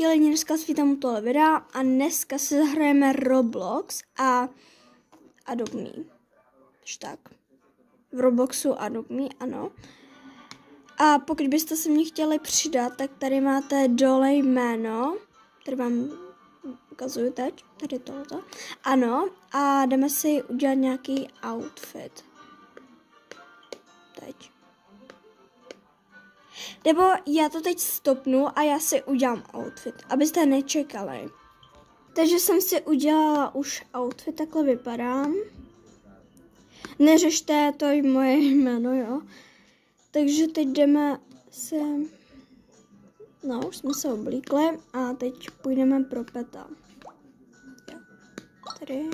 díky lidi, dneska svítám tohle videa a dneska si zahrajeme Roblox a Adopt Me. Tak. V Robloxu Adopt Me, ano. A pokud byste se mě chtěli přidat, tak tady máte dole jméno, tady vám ukazuju teď, tady tohoto. Ano, a jdeme si udělat nějaký outfit. Teď. Nebo já to teď stopnu a já si udělám outfit, abyste nečekali. Takže jsem si udělala už outfit, takhle vypadám. Neřešte, to je moje jméno, jo. Takže teď jdeme se... No, už jsme se oblíkli a teď půjdeme pro peta. Jo. Tady...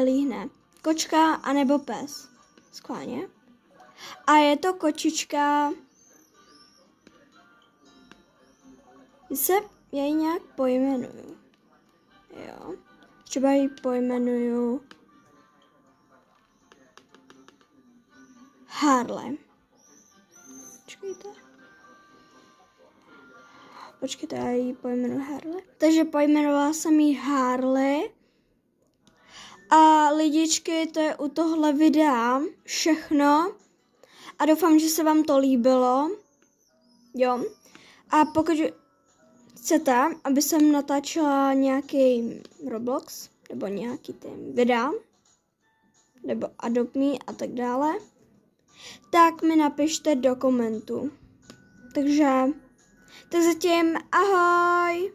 Líhne. Kočka anebo pes. Skláně. A je to kočička. Já ji nějak pojmenuju. Jo. Třeba ji pojmenuju Harley. Počkejte, já ji pojmenuju Harley. Takže pojmenovala jsem ji Harley. A lidičky, to je u tohle videa všechno. A doufám, že se vám to líbilo. Jo. A pokud chcete, aby jsem natáčela nějaký Roblox, nebo nějaký ty videa, nebo Adopt Me a tak dále, tak mi napište do komentu. Takže, tak zatím ahoj!